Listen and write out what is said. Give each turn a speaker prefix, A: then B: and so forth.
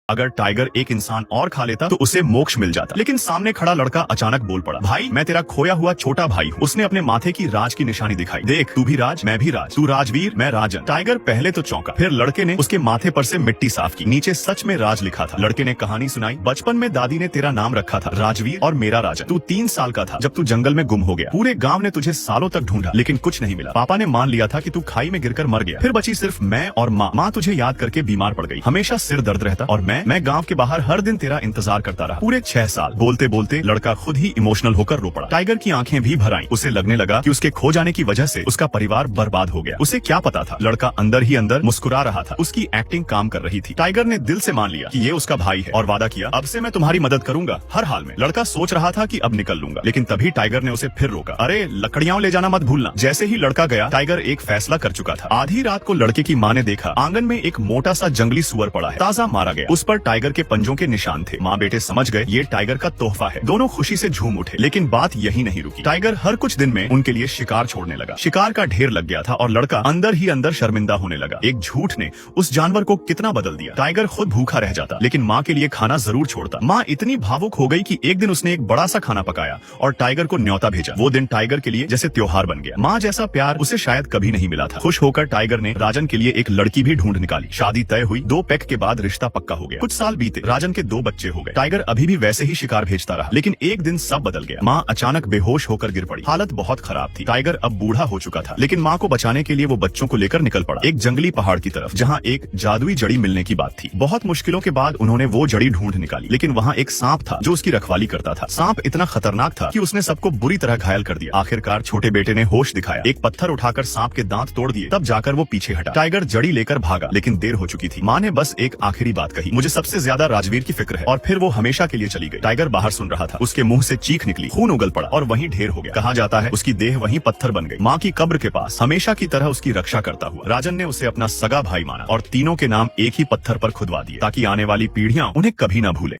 A: अगर टाइगर एक इंसान और खा लेता तो उसे मोक्ष मिल जाता, लेकिन सामने खड़ा लड़का अचानक बोल पड़ा, भाई मैं तेरा खोया हुआ छोटा भाई हूँ। उसने अपने माथे की राज की निशानी दिखाई, देख तू भी राज मैं भी राज, तू राजवीर मैं राजन। टाइगर पहले तो चौंका, फिर लड़के ने उसके माथे पर से मिट्टी साफ की, नीचे सच में राज लिखा था। लड़के ने कहानी सुनाई, बचपन में दादी ने तेरा नाम रखा था राजवीर और मेरा राजन। तू 3 साल का था जब तू जंगल में गुम हो गया, पूरे गाँव ने तुझे सालों तक ढूंढा लेकिन कुछ नहीं मिला। पापा ने मान लिया था कि तू खाई में गिरकर मर गया, फिर बची सिर्फ मैं और माँ तुझे याद करके बीमार पड़ गई, हमेशा सिर दर्द रहता और मैं गाँव के बाहर हर दिन तेरा इंतजार करता रहा, पूरे 6 साल। बोलते बोलते लड़का खुद ही इमोशनल होकर रो पड़ा। टाइगर की आंखें भी भर आईं, उसे लगने लगा कि उसके खो जाने की वजह से उसका परिवार बर्बाद हो गया। उसे क्या पता था, लड़का अंदर ही अंदर मुस्कुरा रहा था, उसकी एक्टिंग काम कर रही थी। टाइगर ने दिल से मान लिया कि ये उसका भाई है और वादा किया, अब से मैं तुम्हारी मदद करूंगा हर हाल में। लड़का सोच रहा था कि अब निकल लूंगा, लेकिन तभी टाइगर ने उसे फिर रोका, अरे लकड़ियां ले जाना मत भूलना। जैसे ही लड़का गया, टाइगर एक फैसला कर चुका था। आधी रात को लड़के की माँ ने देखा, आंगन में एक मोटा सा जंगली सुअर पड़ा है, ताजा मारा गया। उस पर टाइगर के पंजों के निशान थे। माँ बेटे समझ गए ये टाइगर का तोहफा है, दोनों खुशी से झूम उठे। लेकिन बात यही नहीं रुकी, टाइगर हर कुछ दिन में उनके लिए शिकार छोड़ने लगा। शिकार का ढेर लग गया था और लड़का अंदर ही अंदर शर्मिंदा होने लगा। एक झूठ ने उस जानवर को कितना बदल दिया। टाइगर खुद भूखा रह जाता लेकिन माँ के लिए खाना जरूर छोड़ता। माँ इतनी भावुक हो गई कि एक दिन उसने एक बड़ा सा खाना पकाया और टाइगर को न्योता भेजा। वो दिन टाइगर के लिए जैसे त्योहार बन गया। माँ जैसा प्यार उसे शायद कभी नहीं मिला था। खुश होकर टाइगर ने राजन के लिए एक लड़की भी ढूंढ निकाली। शादी तय हुई, 2 पैक के बाद रिश्ता पक्का हो गया। कुछ साल बीते, राजन के 2 बच्चे हो गए। टाइगर अभी भी वैसे ही शिकार भेजता रहा, लेकिन एक दिन सब बदल गया। माँ अचानक बेहोश होकर गिर पड़ी, हालत बहुत खराब थी। टाइगर अब बूढ़ा हो चुका था, लेकिन माँ को बचाने के लिए वो बच्चों को लेकर निकल पड़ा एक जंगली पहाड़ की तरफ, जहाँ एक जादुई जड़ी मिलने की बात थी। बहुत मुश्किलों के बाद उन्होंने वो जड़ी ढूंढ निकाली, लेकिन वहाँ एक सांप था जो उसकी रखवाली करता था। सांप इतना खतरनाक था कि उसने सबको बुरी तरह घायल कर दिया। आखिरकार छोटे बेटे ने होश दिखाया, एक पत्थर उठाकर सांप के दांत तोड़ दिए, तब जाकर वो पीछे हटा। टाइगर जड़ी लेकर भागा, लेकिन देर हो चुकी थी। माँ ने बस एक आखिरी बात कही, मुझे सबसे ज्यादा राजवीर की फिक्र है, और फिर वो हमेशा के लिए चली गई। टाइगर बाहर सुन रहा था, उसके मुंह से चीख निकली, खून उगल पड़ा और वहीं ढेर हो गया। कहा जाता है उसकी देह वहीं पत्थर बन गई। माँ की कब्र के पास हमेशा की तरह उसकी रक्षा करता हुआ राजन ने उसे अपना सगा भाई माना और तीनों के नाम एक ही पत्थर पर खुदवा दिए, ताकि आने वाली पीढ़ियां उन्हें कभी न भूले।